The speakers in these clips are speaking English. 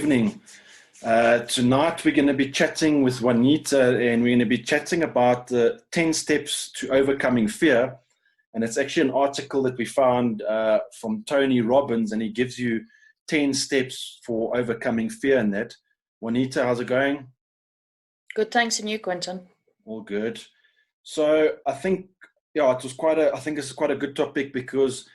Evening. Tonight we're going to be chatting with Juanita, and we're going to be chatting about the 10 steps to overcoming fear. And it's actually an article that we found from Tony Robbins, and he gives you 10 steps for overcoming fear in that. Juanita, how's it going? Good, thanks, and you, Quentin? All good. So I think, yeah, I think this is quite a good topic because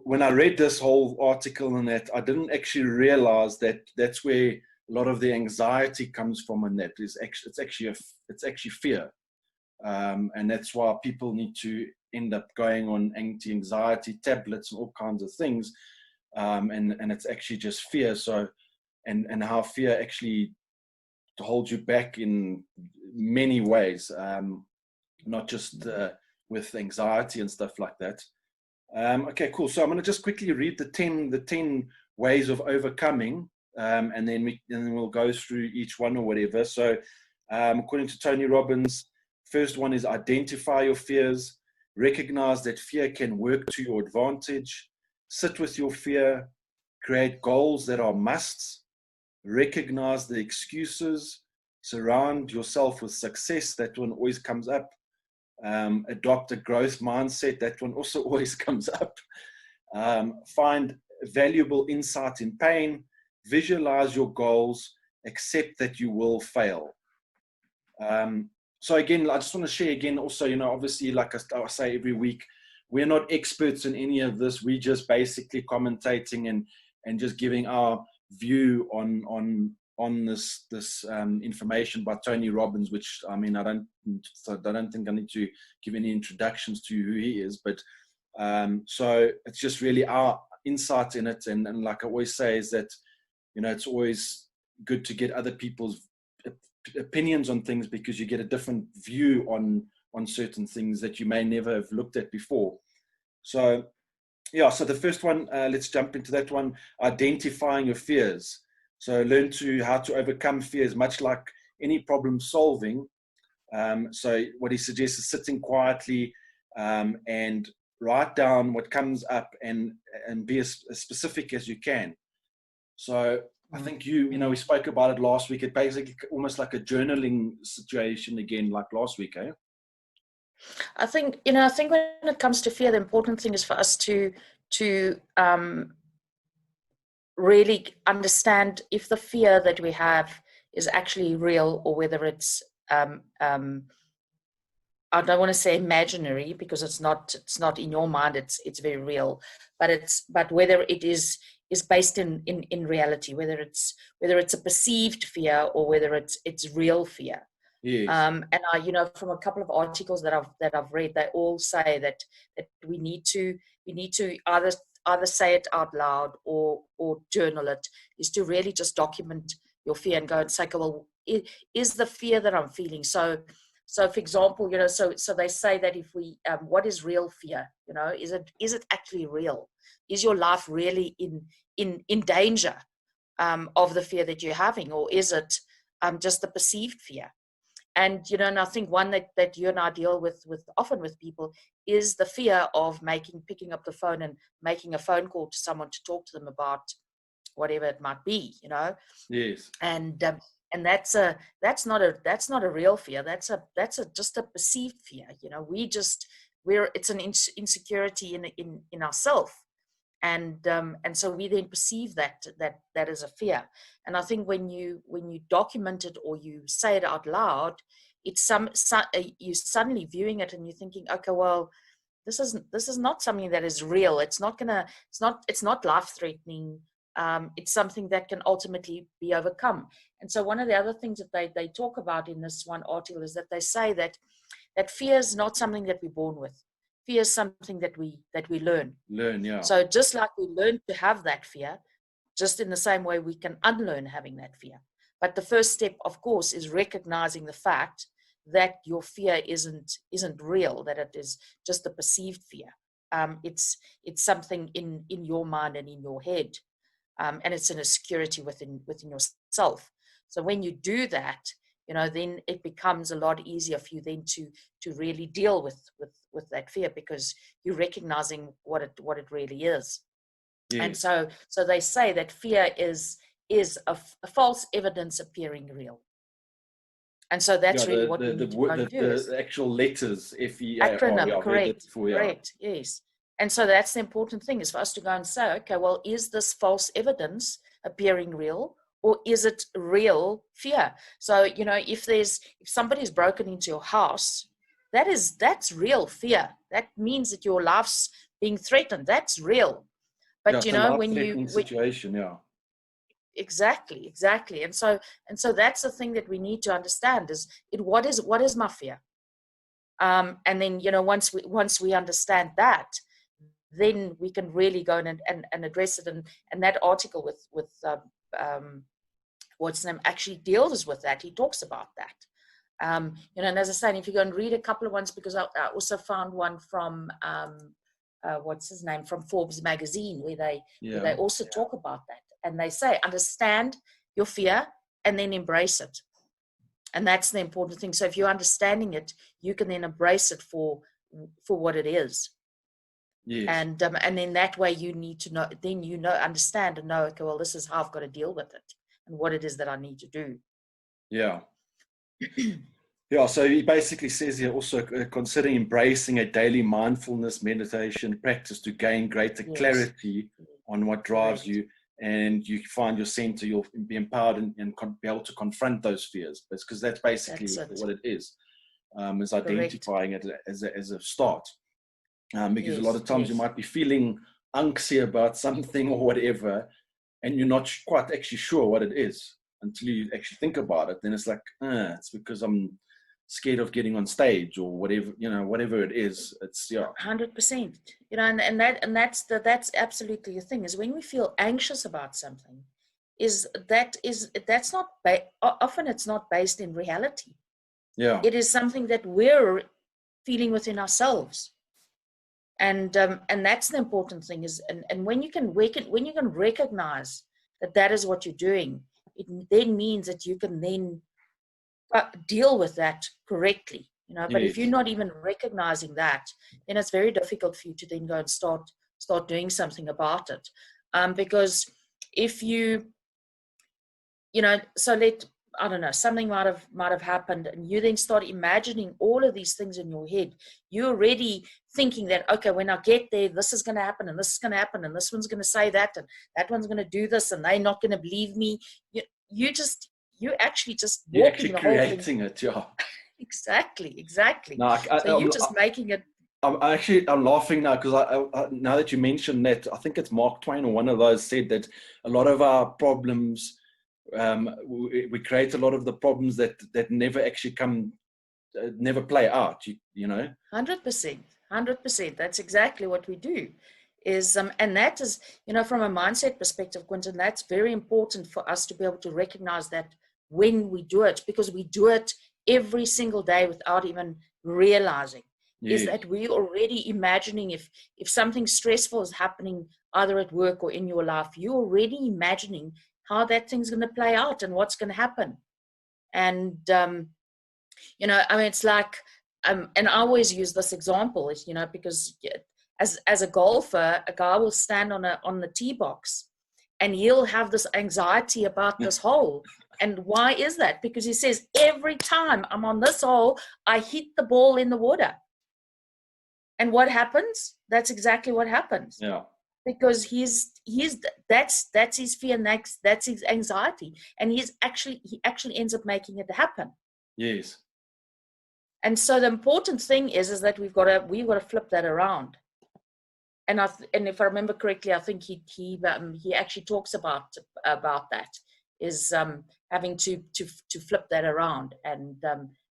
when I read this whole article and that, I didn't actually realize that that's where a lot of the anxiety comes from, and that is actually it's actually fear, and that's why people need to end up going on anti-anxiety tablets and all kinds of things, and it's actually just fear. So, and how fear actually holds you back in many ways, not just with anxiety and stuff like that. Okay, cool. So I'm going to just quickly read the 10 ways of overcoming, and then we'll go through each one or whatever. So, according to Tony Robbins, first one is identify your fears, recognize that fear can work to your advantage, sit with your fear, create goals that are musts, recognize the excuses, surround yourself with success. That one always comes up. Adopt a growth mindset. That one also always comes up. Find valuable insight in pain. Visualize your goals. Accept that you will fail. So again, I just want to share again also, obviously, like I say every week, we're not experts in any of this. We're just basically commentating and just giving our view on this information by Tony Robbins, which I mean I don't think I need to give any introductions to who he is, but so it's just really our insight in it, and like I always say is that it's always good to get other people's opinions on things, because you get a different view on certain things that you may never have looked at before. So yeah, so the first one, let's jump into that one. Identifying your fears. So learn how to overcome fears, much like any problem solving. So what he suggests is sitting quietly and write down what comes up and be as specific as you can. So I think we spoke about it last week. It's basically almost like a journaling situation again, like last week, eh? I think when it comes to fear, the important thing is for us to really understand if the fear that we have is actually real, or whether it's I don't want to say imaginary, because it's not in your mind, it's very real, but whether it is based in reality, whether it's a perceived fear or whether it's real fear. Yes. And from a couple of articles that I've read, they all say that we need to either say it out loud or journal it, is to really just document your fear and go and say, okay, well, is the fear that I'm feeling? So for example, so they say that if we, what is real fear? Is it actually real? Is your life really in danger of the fear that you're having, or is it just the perceived fear? And and I think one that you and I deal with often with people is the fear of picking up the phone and making a phone call to someone to talk to them about whatever it might be, Yes. And that's not a real fear. That's just a perceived fear. It's an insecurity in ourselves. And so we then perceive that is a fear. And I think when you document it or you say it out loud, it's you're suddenly viewing it and you're thinking, okay, well, this is not something that is real. It's not life threatening. It's something that can ultimately be overcome. And so one of the other things that they talk about in this one article is that they say that fear is not something that we're born with. Fear is something that we learn. Yeah. So just like we learn to have that fear, just in the same way we can unlearn having that fear. But the first step, of course, is recognizing the fact that your fear isn't real, that it is just a perceived fear. It's something in your mind and in your head, and it's an insecurity within yourself. So when you do that, then it becomes a lot easier for you then to really deal with that fear, because you're recognizing what it really is. Yes. And so they say that fear is is a false evidence appearing real. And so that's really what we need to go and do. The actual letters, FEAR. Acronym, correct. Before, yeah. Correct, yes. And so that's the important thing, is for us to go and say, okay, well, is this false evidence appearing real, or is it real fear? So, you know, if somebody's broken into your house, that's real fear. That means that your life's being threatened. That's real. But you know, when you situation, yeah. Exactly. And so that's the thing that we need to understand is what is my fear? And then, you know, once we understand that, then we can really go and address it. And that article with what's his name actually deals with that. He talks about that. You know, and as I said, if you go and read a couple of ones, because I also found one from what's his name, from Forbes magazine, where they also talk about that. And they say, understand your fear and then embrace it. And that's the important thing. So if you're understanding it, you can then embrace it for what it is. Yes. And then that way you need to know, then you know, understand and know, okay, well, this is how I've got to deal with it and what it is that I need to do. Yeah. Yeah, so he basically says here also consider embracing a daily mindfulness meditation practice to gain greater clarity on what drives you, and you find your center, you'll be empowered and be able to confront those fears, because that's basically what it is identifying it as a start. Because a lot of times you might be feeling anxious about something or whatever, and you're not quite actually sure what it is until you actually think about it. Then it's like, it's because I'm scared of getting on stage or whatever, you know, whatever it is. It's 100%. You know, and that's absolutely the thing, is when we feel anxious about something, that's not often it's not based in reality. Yeah, it is something that we're feeling within ourselves. And that's the important thing, is and when you can recognize that is what you're doing, it then means that you can then deal with that correctly, you know. But if you're not even recognizing that, then it's very difficult for you to then go and start doing something about it. Because if you know, I don't know, something might have happened, and you then start imagining all of these things in your head. You're already thinking that, okay, when I get there, this is going to happen, and this is going to happen, and this one's going to say that, and that one's going to do this, and they're not going to believe me. You're actually just walking the whole creating it, yeah. Exactly. No, so you're just making it. I'm laughing now because I now that you mentioned that, I think it's Mark Twain or one of those said that a lot of our problems, we create a lot of the problems that never actually never play out. You know. 100%. That's exactly what we do. And that is, you know, from a mindset perspective, Quentin, that's very important for us to be able to recognize that when we do it, because we do it every single day without even realizing, is that we're already imagining if something stressful is happening either at work or in your life, you're already imagining how that thing's going to play out and what's going to happen. And, you know, I mean, it's like, and I always use this example, you know, because as a golfer, a guy will stand on the tee box and he'll have this anxiety about this hole. And why is that? Because he says, every time I'm on this hole, I hit the ball in the water. And what happens? That's exactly what happens. Yeah. Because that's his fear, and that's his anxiety. And he actually ends up making it happen. Yes. And so the important thing is that we've got to flip that around. And if I remember correctly, I think he actually talks about that, is having to flip that around and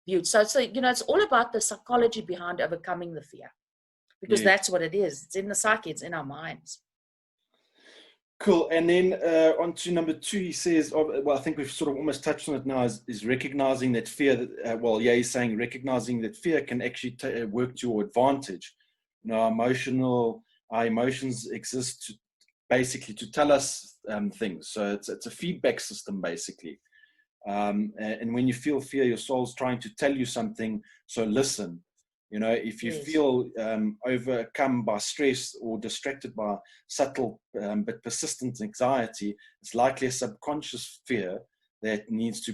view it. So you know, it's all about the psychology behind overcoming the fear, because that's what it is. It's in the psyche, it's in our minds. Cool. And then on to number 2, he says, well, I think we've sort of almost touched on it now, is recognizing that fear, he's saying recognizing that fear can actually work to your advantage. You know, our emotions exist basically to tell us things. So it's a feedback system, basically. And when you feel fear, your soul's trying to tell you something. So listen. You know, if you Yes. feel overcome by stress or distracted by subtle but persistent anxiety, it's likely a subconscious fear that needs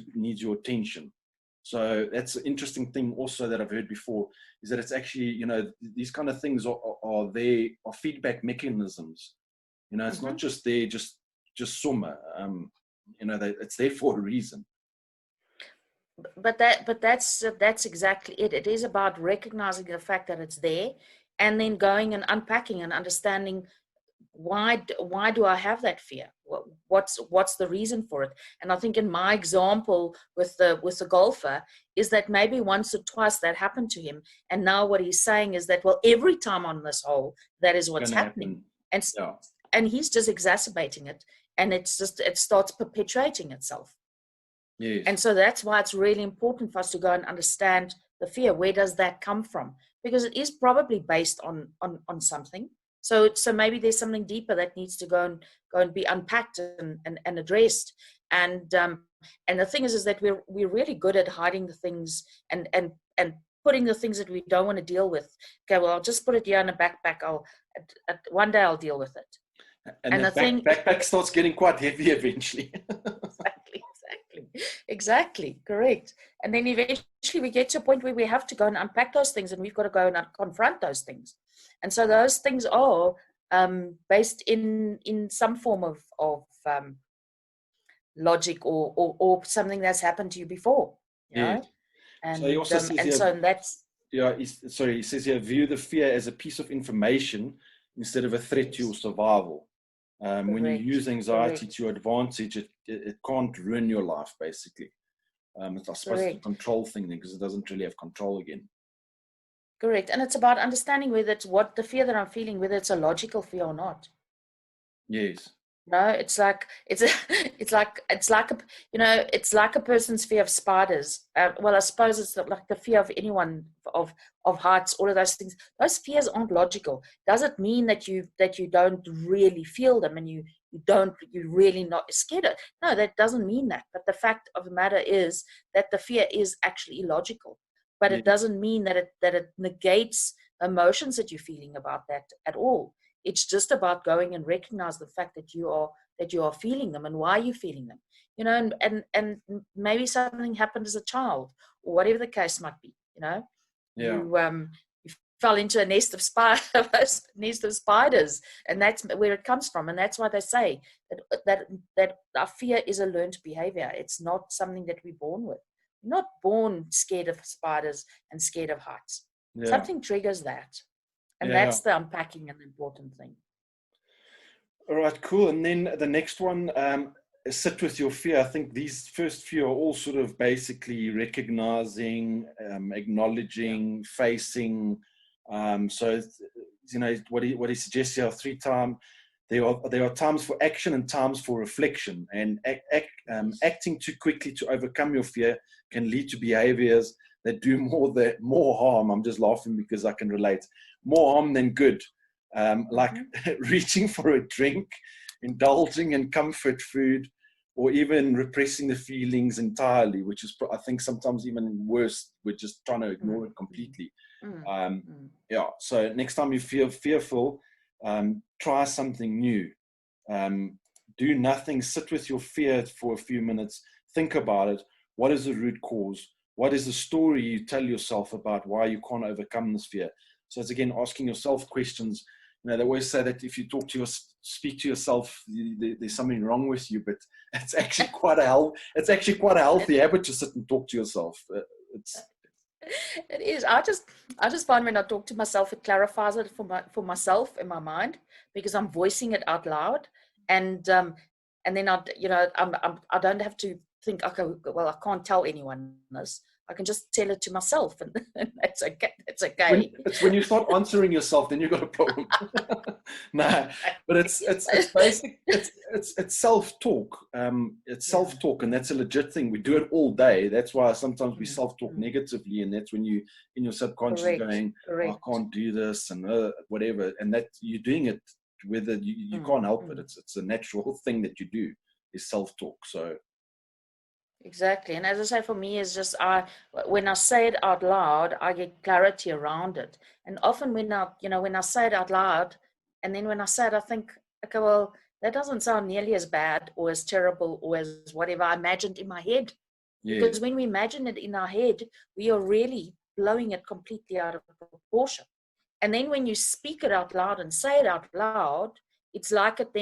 your attention. So that's an interesting thing also that I've heard before, is that it's actually, you know, these kind of things are feedback mechanisms. You know, it's not just there, just summer. You know, it's there for a reason. But that's exactly it. It is about recognizing the fact that it's there, and then going and unpacking and understanding why do I have that fear? What's the reason for it? And I think in my example with the golfer is that maybe once or twice that happened to him, and now what he's saying is that, well, every time on this hole that is what's happening, and he's just exacerbating it, and it starts perpetuating itself. Yes. And so that's why it's really important for us to go and understand the fear. Where does that come from? Because it is probably based on something. So maybe there's something deeper that needs to go and be unpacked and addressed. And the thing is that we're really good at hiding the things and putting the things that we don't want to deal with. Okay, well, I'll just put it here in a backpack. One day I'll deal with it. And the backpack starts getting quite heavy eventually. Exactly, correct. And then eventually we get to a point where we have to go and unpack those things, and we've got to go and confront those things. And so those things are based in some form of logic or something that's happened to you before. You know? And so he also says and so that's he says here, view the fear as a piece of information instead of a threat to your survival. When you use anxiety to your advantage, it can't ruin your life, basically. It's, I suppose, it's a control thing because it doesn't really have control again. Correct. And it's about understanding whether it's what the fear that I'm feeling, whether it's a logical fear or not. Yes. No, it's like a person's fear of spiders. Well, I suppose it's like the fear of anyone of heights, all of those things. Those fears aren't logical. Does it mean that you don't really feel them and you're really not scared of? No, that doesn't mean that. But the fact of the matter is that the fear is actually illogical. But it doesn't mean that it negates emotions that you're feeling about that at all. It's just about going and recognize the fact that you are feeling them and why you're feeling them, you know, and maybe something happened as a child or whatever the case might be, you know. You fell into a nest of spiders, and that's where it comes from. And that's why they say that our fear is a learned behavior. It's not something that we're born with. We're not born scared of spiders and scared of heights. Something triggers that. And that's the unpacking and the important thing. All right, cool. And then the next one, sit with your fear. I think these first few are all sort of basically recognizing, acknowledging, facing. So, you know, what he suggests here, there are times for action and times for reflection. And acting too quickly to overcome your fear can lead to behaviors that do more harm. I'm just laughing because I can relate. More harm than good, like reaching for a drink, indulging in comfort food, or even repressing the feelings entirely, which is, I think, sometimes even worse. We're just trying to ignore it completely. So next time you feel fearful, try something new. Do nothing. Sit with your fear for a few minutes. Think about it. What is the root cause? What is the story you tell yourself about why you can't overcome this fear? So it's, again, asking yourself questions. You know, they always say that if you speak to yourself, there's something wrong with you, but it's actually quite a healthy habit to sit and talk to yourself. It is. I just find when I talk to myself, it clarifies it for myself in my mind, because I'm voicing it out loud, and then I don't have to think, okay, well, I can't tell anyone this. I can just tell it to myself, and that's okay. It's okay. It's when you start answering yourself, then you've got a problem. No, but it's basic. It's self-talk. It's self-talk, and that's a legit thing. We do it all day. That's why sometimes we self-talk negatively, and that's when you in your subconscious going, oh, I can't do this and whatever, and that you're doing it whether you can't help it. It's a natural thing that you do is self-talk. So. Exactly. And as I say, for me, it's just when I say it out loud, I get clarity around it. And often when I say it out loud, and then when I say it, I think, okay, well, that doesn't sound nearly as bad or as terrible or as whatever I imagined in my head. Yes. Because when we imagine it in our head, we are really blowing it completely out of proportion. And then when you speak it out loud and say it out loud, it's like, okay,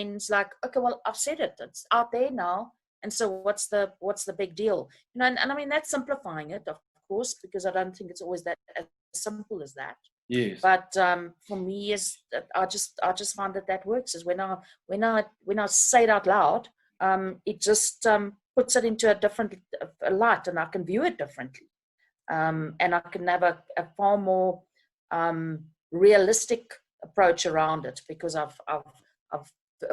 well, I've said it. It's out there now. And so what's the big deal? And I mean, that's simplifying it, of course, because I don't think it's always that as simple as that. Yes. But for me, is I just find that works is when I say it out loud, it just puts it into a different light, and I can view it differently, and I can have a far more realistic approach around it because I've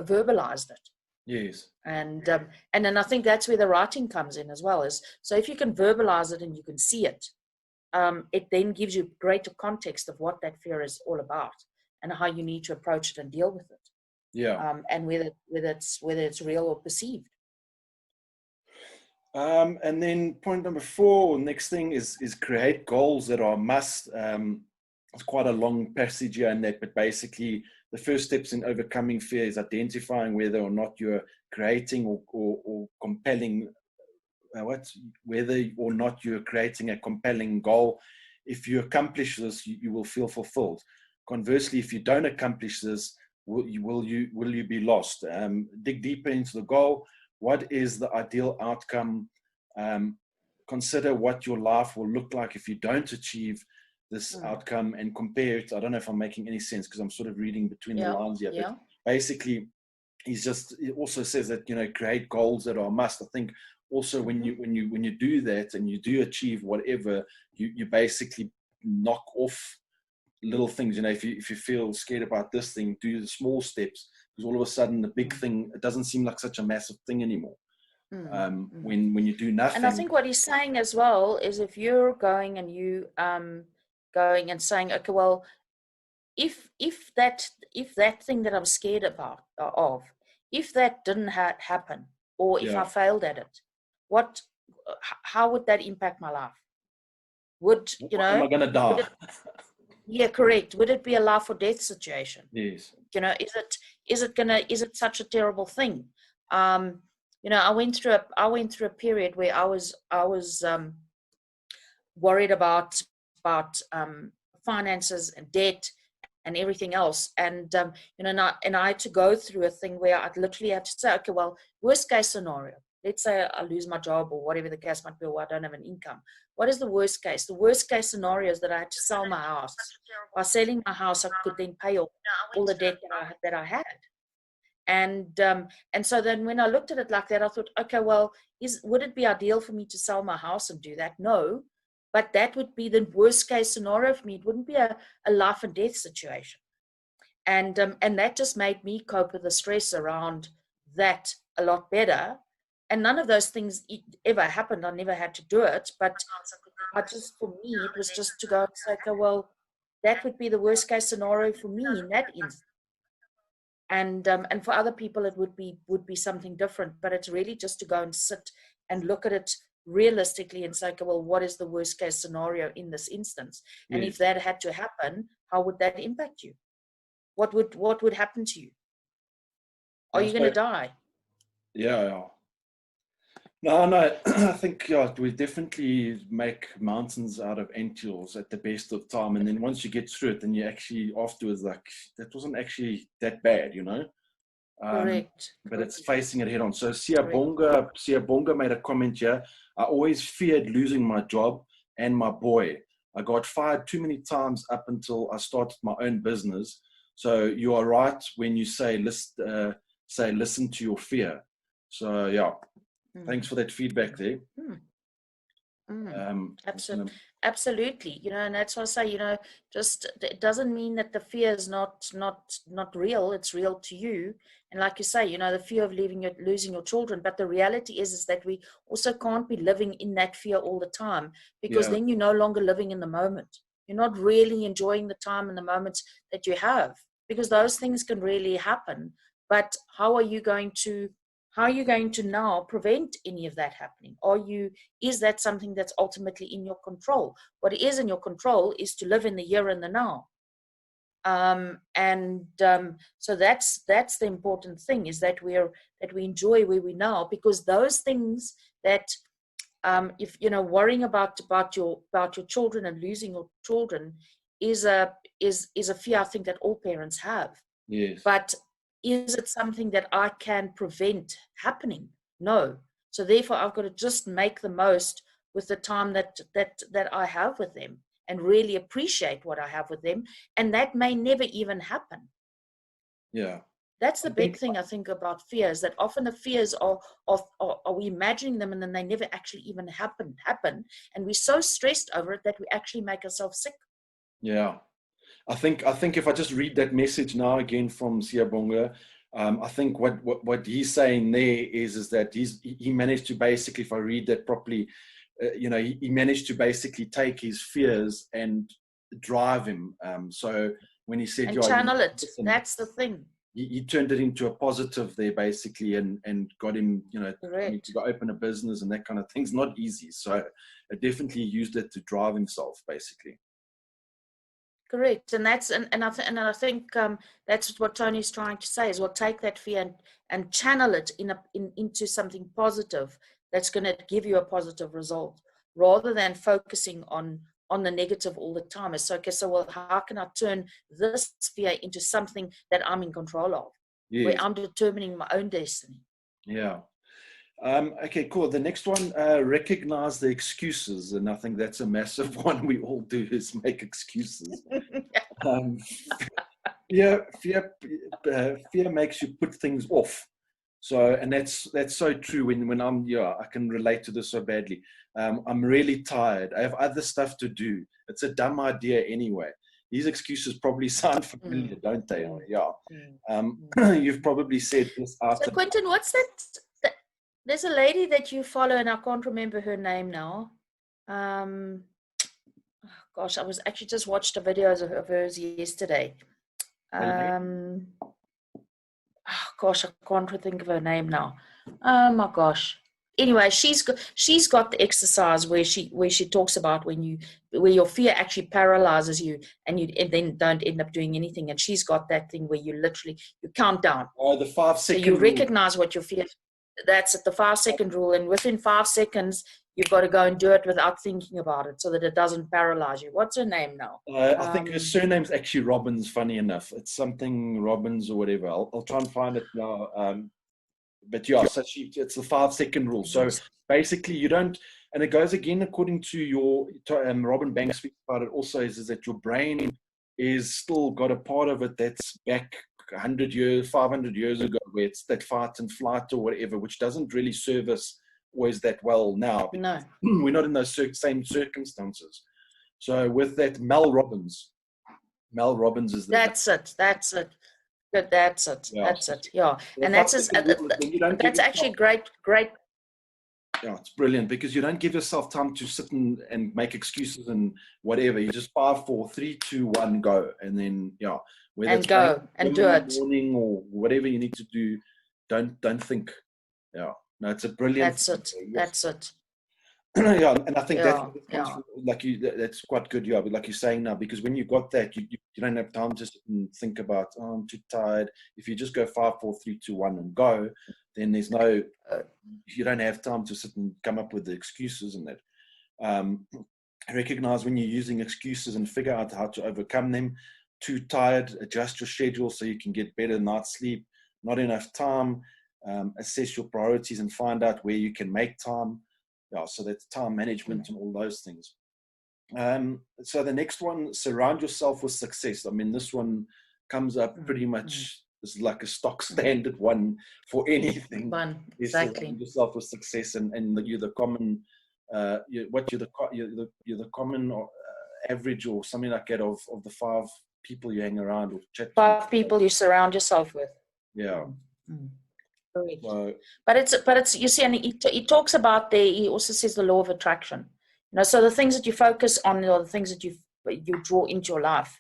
verbalized it. Yes. And then I think that's where the writing comes in as well. Is so if you can verbalize it and you can see it, it then gives you greater context of what that fear is all about and how you need to approach it and deal with it. Yeah. And whether it's real or perceived. And then point number 4, next thing is create goals that are must. It's quite a long passage here in that, but basically the first steps in overcoming fear is identifying whether or not you're creating or compelling, whether or not you're creating a compelling goal. If you accomplish this, you will feel fulfilled. Conversely, if you don't accomplish this, will you be lost? Dig deeper into the goal. What is the ideal outcome? Consider what your life will look like if you don't achieve this outcome and compare it. I don't know if I'm making any sense because I'm sort of reading between the lines here. But basically, he also says that, create goals that are a must. I think also when you do that and you do achieve whatever, you basically knock off little things. If you feel scared about this thing, do the small steps, because all of a sudden the big thing, it doesn't seem like such a massive thing anymore. When you do nothing. And I think what he's saying as well is if you're going and you going and saying, okay, well, if that thing that I'm scared of, if that didn't happen, or if I failed at it, how would that impact my life? Am I going to die? Yeah, correct. Would it be a life or death situation? Yes. Is it such a terrible thing? I went through a period where I was worried about finances and debt and everything else, and and I had to go through a thing where I'd literally have to say, okay, well, worst case scenario, let's say I lose my job or whatever the case might be, or I don't have an income. What is the worst case? The worst case scenario is that I had to sell my house. By selling my house, I could then pay off all the debt that I had. And so then when I looked at it like that, I thought, okay, well, would it be ideal for me to sell my house and do that? No, but that would be the worst case scenario for me. It wouldn't be a life and death situation. And that just made me cope with the stress around that a lot better. And none of those things ever happened. I never had to do it. But for me, it was just to go and say, okay, well, that would be the worst case scenario for me in that instance. And for other people, it would be something different. But it's really just to go and sit and look at it realistically and say, okay, well, what is the worst case scenario in this instance? And if that had to happen, how would that impact you? What would happen to you? Are you going to die? Yeah. No, I think we definitely make mountains out of antehills at the best of time, and then once you get through it, then you actually afterwards like that wasn't actually that bad, Correct. But it's facing it head on. So Siyabonga made a comment here. I always feared losing my job and my boy. I got fired too many times up until I started my own business. So you are right when you say listen to your fear. So yeah. Thanks for that feedback there. Absolutely. And that's why I say, just it doesn't mean that the fear is not real. It's real to you. And like you say, the fear of losing your children. But the reality is that we also can't be living in that fear all the time, because then you're no longer living in the moment. You're not really enjoying the time and the moments that you have, because those things can really happen. But how are you going to how are you going to now prevent any of that happening? Is that something that's ultimately in your control? What is in your control is to live in the here and the now. So that's the important thing, is that we enjoy where we now, because those things that if worrying about your children and losing your children is a fear, I think, that all parents have. Yes. But is it something that I can prevent happening? No. So therefore, I've got to just make the most with the time that I have with them, and really appreciate what I have with them. And that may never even happen. Yeah. That's the big thing, I think, about fears, that often the fears are we imagining them, and then they never actually even happen. And we're so stressed over it that we actually make ourselves sick. Yeah. I think if I just read that message now again from Siyabonga, I think what he's saying there is that he managed to basically, if I read that properly, he managed to basically take his fears and drive him. So when he said, and channel it, that's the thing. He turned it into a positive there, basically, and got him, to go open a business and that kind of thing's not easy. So I definitely used it to drive himself, basically. Correct, and I think that's what Tony's trying to say, is we'll take that fear and channel it into something positive that's going to give you a positive result, rather than focusing on the negative all the time. It's okay, so well, how can I turn this fear into something that I'm in control of, where I'm determining my own destiny? Yeah. Okay, cool. The next one, recognize the excuses. And I think that's a massive one we all do, is make excuses. Fear makes you put things off. So, and that's so true when I can relate to this so badly. I'm really tired. I have other stuff to do. It's a dumb idea anyway. These excuses probably sound familiar, don't they? Yeah. You've probably said this after. So, Quentin, what's that? There's a lady that you follow, and I can't remember her name now. Gosh, I was actually just watched a video of hers yesterday. Gosh, I can't think of her name now. Oh my gosh. Anyway, she's got the exercise where she talks about where your fear actually paralyzes you, and then don't end up doing anything. And she's got that thing where you count down. Oh, the 5 second. So you recognize what your fear. That's at the 5 second rule, and within 5 seconds you've got to go and do it without thinking about it, so that it doesn't paralyze you. What's her name now? I think her surname's actually Robbins, funny enough. It's something Robbins or whatever. I'll try and find it now. But yeah, so it's the 5 second rule. So basically you don't, and it goes again according to your, Robin Banks speaks about it also, is that your brain is still got a part of it that's back 100 years, 500 years ago, where it's that fight and flight or whatever, which doesn't really serve us always that well now. No. We're not in those same circumstances. So with that, Mel Robbins is the... That's it. Good, that's it. Yeah. That's it. Yeah. And that's actually great. Yeah, it's brilliant, because you don't give yourself time to sit and make excuses and whatever. You just 5, 4, 3, 2, 1, go. And then, whether and go and do it. Morning or whatever you need to do, don't think. Yeah. No, it's a brilliant. That's it. That's it. Yeah, and I think that's quite good. Yeah, but like you're saying now, because when you got that, you don't have time to sit and think about, I'm too tired. If you just go 5, 4, 3, 2, 1 and go, then there's no, you don't have time to sit and come up with the excuses and that. Recognize when you're using excuses and figure out how to overcome them. Too tired, adjust your schedule so you can get better night's sleep. Not enough time, assess your priorities and find out where you can make time. Yeah, so that's time management and all those things. So the next one, surround yourself with success. I mean, this one comes up pretty much. This is like a stock standard one for anything. Exactly. Surround yourself with success, and you're the common. You're the common average or something like that of the 5 people you hang around or chat. 5 people you surround yourself with. Yeah. So, but it's you see, and he talks about he also says the law of attraction. So the things that you focus on are the things that you draw into your life,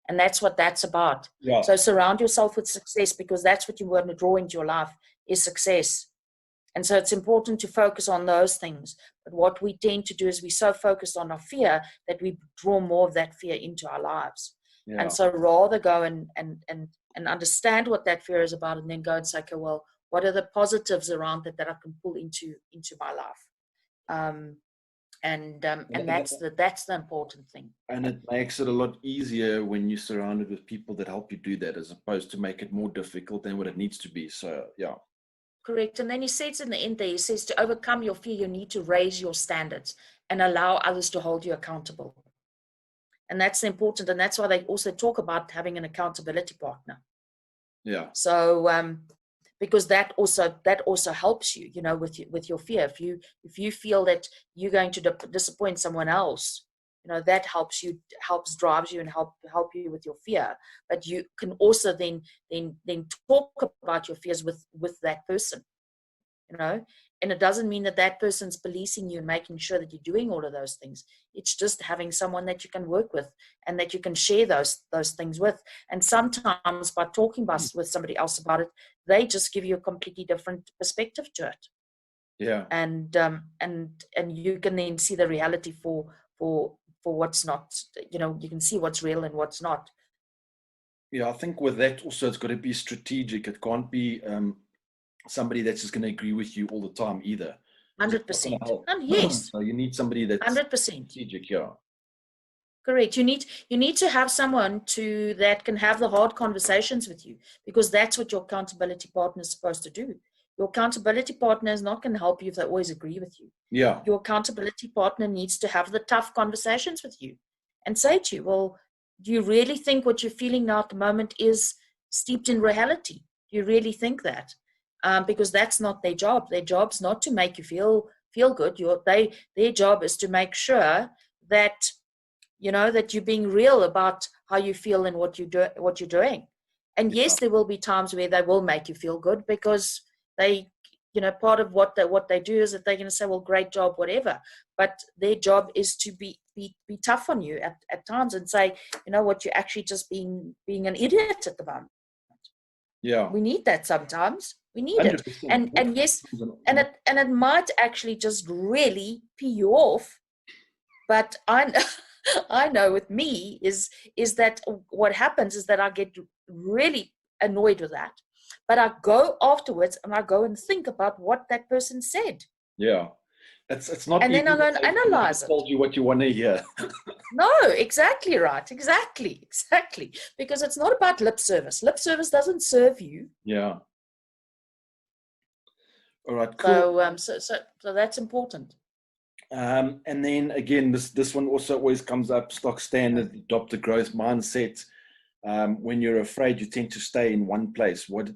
and that's what that's about. Yeah. So surround yourself with success, because that's what you want to draw into your life, is success. And so it's important to focus on those things. But what we tend to do is we're so focused on our fear that we draw more of that fear into our lives. Yeah. And so rather go and understand what that fear is about, and then go and say, okay, well, what are the positives around it that I can pull into my life? And that's the important thing. And it makes it a lot easier when you're surrounded with people that help you do that, as opposed to make it more difficult than what it needs to be. So, yeah. Correct. And then he says in the end there, he says to overcome your fear, you need to raise your standards and allow others to hold you accountable. And that's important. And that's why they also talk about having an accountability partner. Yeah. So, because that also helps you, you know, with your fear. If you feel that you're going to disappoint someone else, you know, that drives you and help you with your fear. But you can also then talk about your fears with that person, you know. And it doesn't mean that person's policing you and making sure that you're doing all of those things. It's just having someone that you can work with and that you can share those things with. And sometimes by talking with somebody else about it, they just give you a completely different perspective to it. Yeah. And you can then see the reality for what's not, you know, you can see what's real and what's not. Yeah, I think with that also, it's got to be strategic. It can't be somebody that's just going to agree with you all the time either. 100%. And yes. So you need somebody that's 100% strategic. Yeah. Correct. You need to have someone that can have the hard conversations with you, because that's what your accountability partner is supposed to do. Your accountability partner is not going to help you if they always agree with you. Yeah. Your accountability partner needs to have the tough conversations with you and say to you, well, do you really think what you're feeling now at the moment is steeped in reality? Do you really think that? Because that's not their job. Their job's not to make you feel good. Their job is to make sure that, you know, that you're being real about how you feel and what you're doing. And yes, there will be times where they will make you feel good, because they, you know, part of what they do is that they're going to say, well, great job, whatever. But their job is to be tough on you at times and say, you know what, you're actually just being an idiot at the moment. Yeah. We need that sometimes. We need 100%. it. And yes, and it might actually just really pee you off. But I know with me is that what happens is that I get really annoyed with that. But I go afterwards and I go and think about what that person said. Yeah. It's not. And then I go and analyze it. Told you what you want to hear. No, exactly right. Exactly. Because it's not about lip service. Lip service doesn't serve you. Yeah. All right. Cool. So that's important. And then again, this one also always comes up. Stock standard: adopt a growth mindset. When you're afraid, you tend to stay in one place. What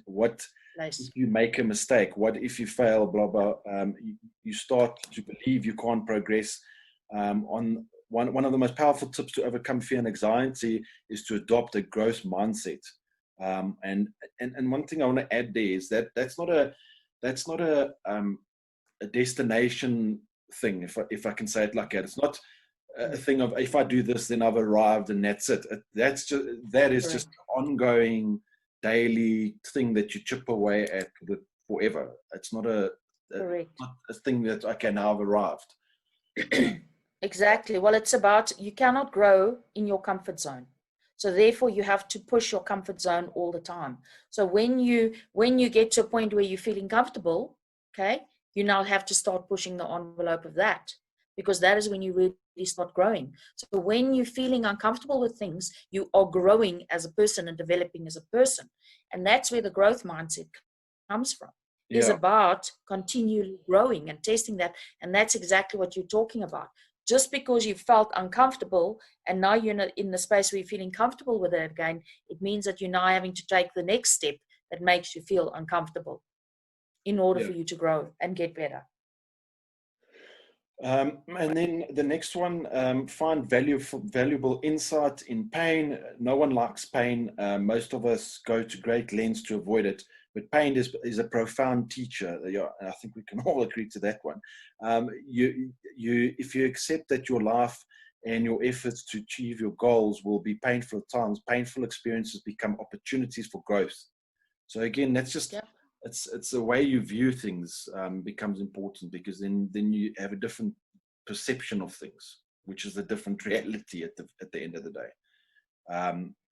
if you make a mistake? What if you fail? Blah blah. You start to believe you can't progress. On one of the most powerful tips to overcome fear and anxiety is to adopt a growth mindset. And one thing I want to add there is that's not a destination thing, if I can say it like that. It's not a thing of, if I do this, then I've arrived and that's it. That is just an ongoing daily thing that you chip away at forever. It's not a thing that, okay, now I've arrived. Exactly. Well, it's about, you cannot grow in your comfort zone. So therefore you have to push your comfort zone all the time. So when you get to a point where you're feeling comfortable, okay, you now have to start pushing the envelope of that, because that is when you really start growing. So when you're feeling uncomfortable with things, you are growing as a person and developing as a person. And that's where the growth mindset comes from. Is about continually growing and testing that. And that's exactly what you're talking about. Just because you felt uncomfortable and now you're in the space where you're feeling comfortable with it again, it means that you're now having to take the next step that makes you feel uncomfortable in order for you to grow and get better. And then the next one, find valuable insight in pain. No one likes pain. Most of us go to great lengths to avoid it. But pain is a profound teacher. Yeah, I think we can all agree to that one. If you accept that your life and your efforts to achieve your goals will be painful at times, painful experiences become opportunities for growth. So again, that's just it's the way you view things becomes important, because then you have a different perception of things, which is a different reality at the end of the day.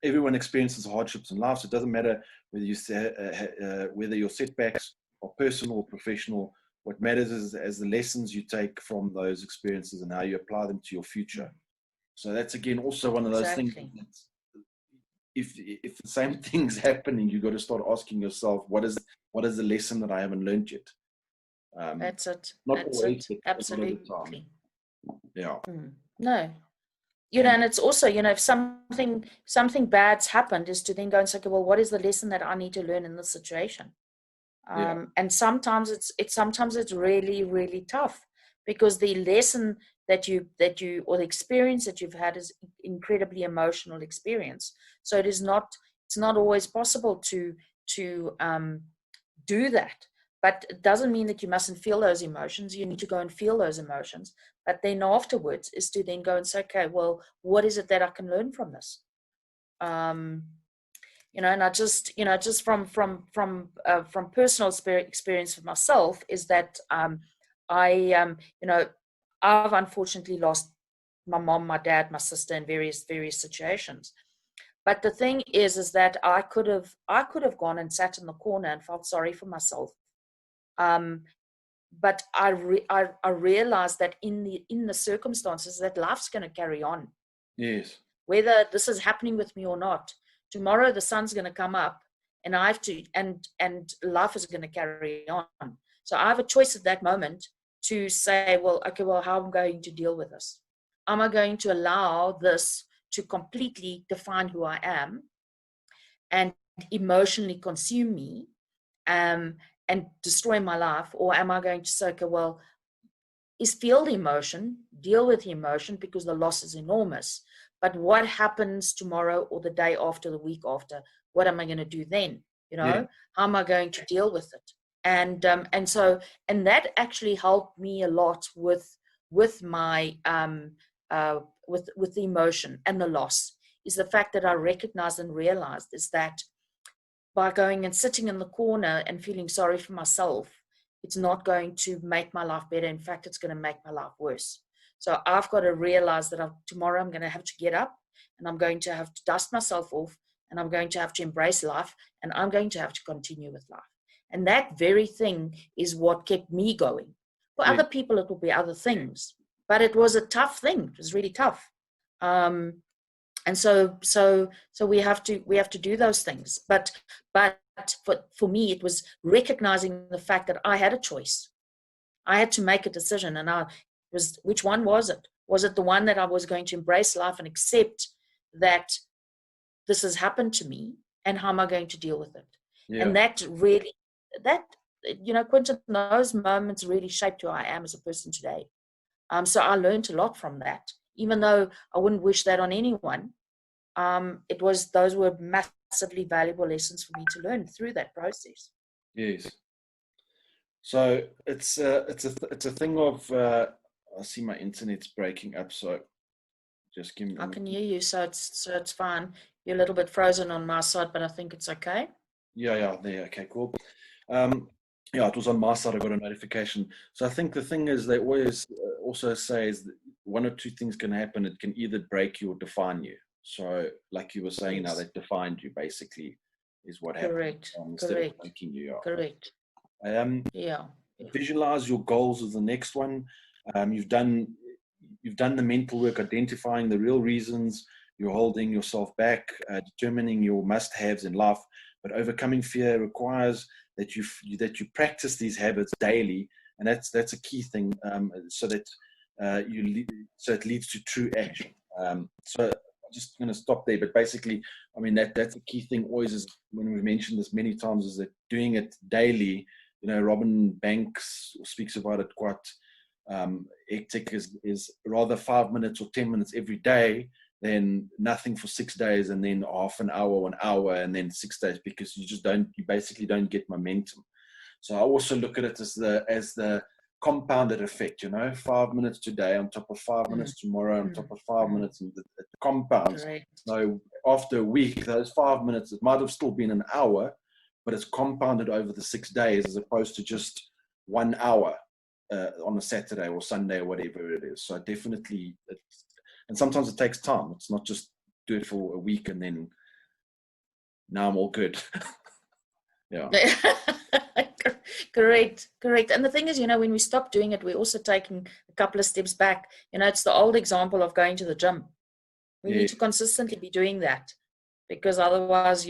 Everyone experiences hardships in life, so it doesn't matter whether whether your setbacks are personal or professional. What matters is as the lessons you take from those experiences and how you apply them to your future. So that's again also one of those things. If the same thing's happening, you got to start asking yourself, what is the lesson that I haven't learned yet? That's it. Not That's always, it. but a lot of the time. Absolutely. Yeah. No. And it's also, if something bad's happened, is to then go and say, okay, well, what is the lesson that I need to learn in this situation? And sometimes it's really, really tough, because the lesson that you or the experience that you've had is incredibly emotional experience. So it's not always possible to do that. But it doesn't mean that you mustn't feel those emotions. You need to go and feel those emotions. But then afterwards is to then go and say, okay, well, what is it that I can learn from this? And I just, just from personal experience for myself, is that I've unfortunately lost my mom, my dad, my sister in various situations. But the thing is that I could have gone and sat in the corner and felt sorry for myself. But I realized that in the circumstances that life's going to carry on. Yes. Whether this is happening with me or not, tomorrow the sun's going to come up, and I have to, and life is going to carry on. So I have a choice at that moment to say, well, okay, well, how am I going to deal with this? Am I going to allow this to completely define who I am and emotionally consume me and destroy my life? Or am I going to say, okay, well, feel the emotion, deal with the emotion, because the loss is enormous. But what happens tomorrow or the day after, the week after? What am I going to do then? How am I going to deal with it? And that actually helped me a lot with my with the emotion and the loss, is the fact that I recognized and realized is that by going and sitting in the corner and feeling sorry for myself, it's not going to make my life better. In fact, it's going to make my life worse. So I've got to realize that tomorrow I'm going to have to get up, and I'm going to have to dust myself off, and I'm going to have to embrace life, and I'm going to have to continue with life. And that very thing is what kept me going. For other people, it will be other things, but it was a tough thing. It was really tough. And so we have to do those things. But for me, it was recognizing the fact that I had a choice. I had to make a decision, and which one was it? Was it the one that I was going to embrace life and accept that this has happened to me, and how am I going to deal with it? Yeah. And that really, Quentin, those moments really shaped who I am as a person today. So I learned a lot from that, even though I wouldn't wish that on anyone. Those were massively valuable lessons for me to learn through that process. Yes. So it's a thing of I see my internet's breaking up, so just give me. I can hear you, so it's fine. You're a little bit frozen on my side, but I think it's okay. Yeah, there. Okay, cool. It was on my side. I got a notification. So I think the thing is, they always also say is that one or two things can happen. It can either break you or define you. So, like you were saying, now that defined you basically is what happened. Instead of breaking you. Correct. Visualize your goals is the next one. You've done the mental work, identifying the real reasons you're holding yourself back, determining your must-haves in life. But overcoming fear requires that you practice these habits daily, and that's a key thing. So that it leads to true action. So I'm just going to stop there. But basically, I mean that's a key thing. Always is, when we've mentioned this many times, is that doing it daily. Robin Banks speaks about it quite hectic. Is rather 5 minutes or 10 minutes every day than nothing for 6 days and then half an hour, 1 hour, and then 6 days, because you basically don't get momentum. So I also look at it as the compounded effect, 5 minutes today on top of 5 minutes tomorrow on top of 5 minutes, and it compounds. So after a week, those 5 minutes, it might have still been an hour, but it's compounded over the 6 days as opposed to just 1 hour on a Saturday or Sunday or whatever it is. So definitely, and sometimes it takes time. It's not just do it for a week and then now I'm all good. Yeah. Correct. And the thing is, when we stop doing it, we're also taking a couple of steps back. It's the old example of going to the gym. We need to consistently be doing that, because otherwise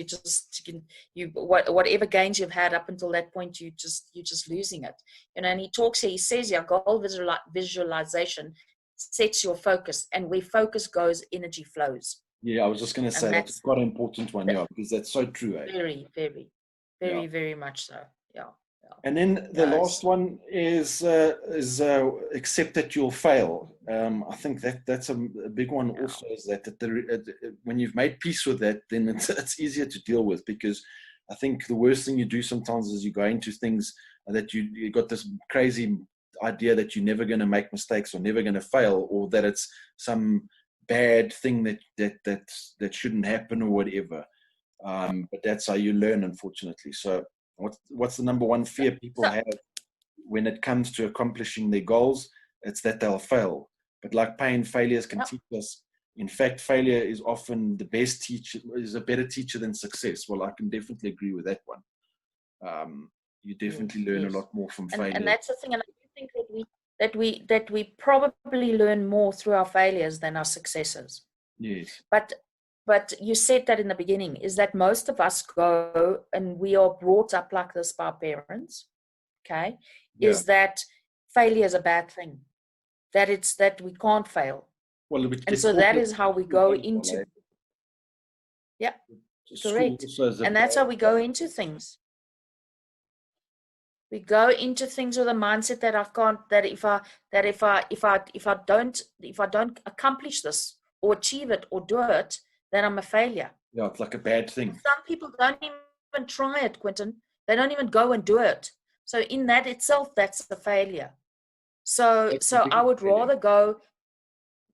whatever gains you've had up until that point, you're just losing it. And he says your goal visualization sets your focus, and where focus goes, energy flows. Yeah, I was just going to say that's quite an important one, because that's so true. Very, very much so. Yeah. And then the last one is accept that you'll fail. I think that's a big one also, is that when you've made peace with that, then it's easier to deal with, because I think the worst thing you do sometimes is you go into things that you got this crazy idea that you're never going to make mistakes or never going to fail, or that it's some bad thing that shouldn't happen or whatever. But that's how you learn, unfortunately. So what's the number one fear people have when it comes to accomplishing their goals? It's that they'll fail. But like pain, failures can teach us. In fact, failure is often the best teacher, is a better teacher than success. Well, I can definitely agree with that one. You definitely learn a lot more from failure. And that's the thing. And I think that we probably learn more through our failures than our successes. Yes. But you said that in the beginning, is that most of us go, and we are brought up like this by our parents, okay, is that failure is a bad thing, that we can't fail. Well, and so that is how we go into, correct. And that's how we go into things. We go into things with a mindset that if I don't accomplish this or achieve it or do it, then I'm a failure. Yeah, it's like a bad thing. Some people don't even try it, Quentin. They don't even go and do it. So in that itself, that's a failure. So I would rather go,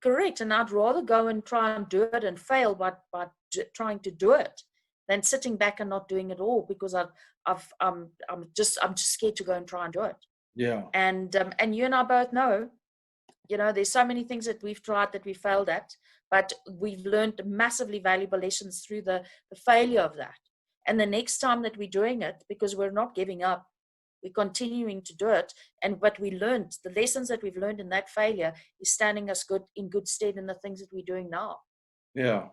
correct, and I'd rather go and try and do it and fail by trying to do it than sitting back and not doing it all, because I'm just scared to go and try and do it. Yeah. And you and I both know, there's so many things that we've tried that we failed at, but we've learned massively valuable lessons through the failure of that. And the next time that we're doing it, because we're not giving up, we're continuing to do it. And what we learned, the lessons that we've learned in that failure, is standing us in good stead in the things that we're doing now. Yeah.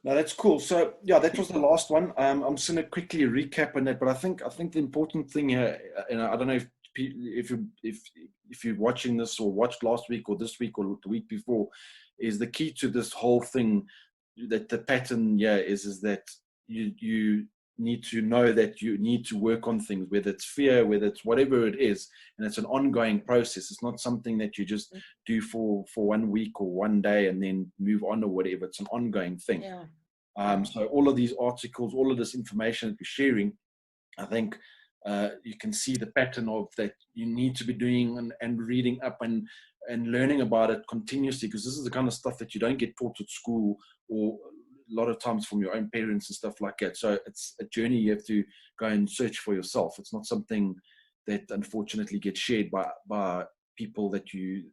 No, that's cool. So yeah, that was the last one. I'm just going to quickly recap on that, but I think the important thing here, and I don't know if you're watching this or watched last week or this week or the week before, is the key to this whole thing, that the pattern is that you need to know that you need to work on things, whether it's fear, whether it's whatever it is, and it's an ongoing process. It's not something that you just do for 1 week or 1 day and then move on or whatever. It's an ongoing thing. So all of these articles, all of this information that we're sharing, I think you can see the pattern of that you need to be doing and reading up and learning about it continuously, because this is the kind of stuff that you don't get taught at school, or a lot of times from your own parents and stuff like that. So it's a journey you have to go and search for yourself. It's not something that unfortunately gets shared by people that you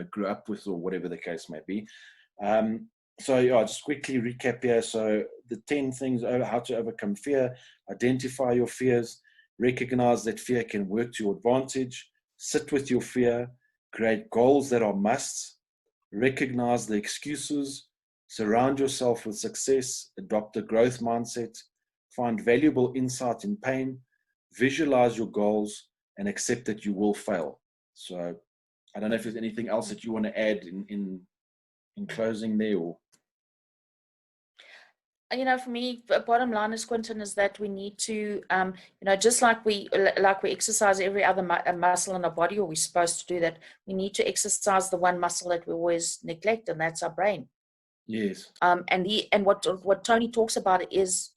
grew up with, or whatever the case may be. So yeah, just quickly recap here. So the 10 things, how to overcome fear: identify your fears, recognize that fear can work to your advantage, sit with your fear, create goals that are musts, recognize the excuses, surround yourself with success, adopt a growth mindset, find valuable insight in pain, visualize your goals, and accept that you will fail. So I don't know if there's anything else that you want to add in closing there, or for me, bottom line is, Quentin, is that we need to, just like we exercise every other muscle in our body, or we're supposed to do that, we need to exercise the one muscle that we always neglect, and that's our brain. Yes. And what Tony talks about is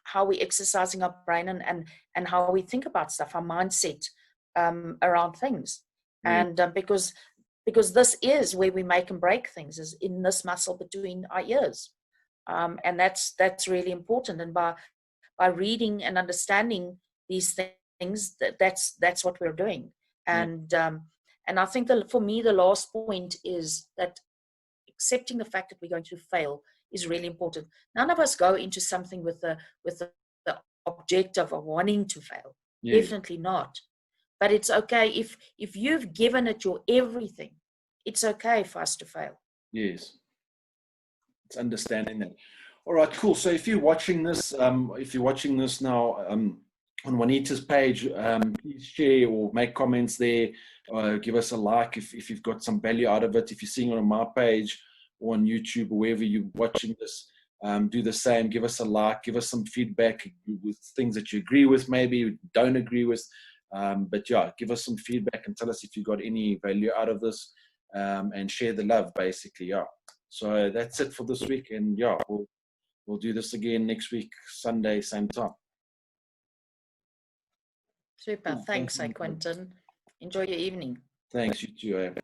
how we're exercising our brain and how we think about stuff, our mindset around things, and because this is where we make and break things, is in this muscle between our ears. And that's really important. And by by reading and understanding these things, that's what we're doing. And I think that for me, the last point is that accepting the fact that we're going to fail is really important. None of us go into something with the objective of wanting to fail. Yes. Definitely not. But it's okay if you've given it your everything. It's okay for us to fail. Yes. It's understanding that. All right, cool. So if you're watching this now on Juanita's page, please share or make comments there. Give us a like if you've got some value out of it. If you're seeing it on my page or on YouTube or wherever you're watching this, do the same. Give us a like. Give us some feedback with things that you agree with, maybe you don't agree with. But yeah, give us some feedback and tell us if you got any value out of this, and share the love, basically. Yeah. So that's it for this week, and yeah, we'll do this again next week, Sunday, same time. Super. Thanks, Quentin. Enjoy your evening. Thanks, you too.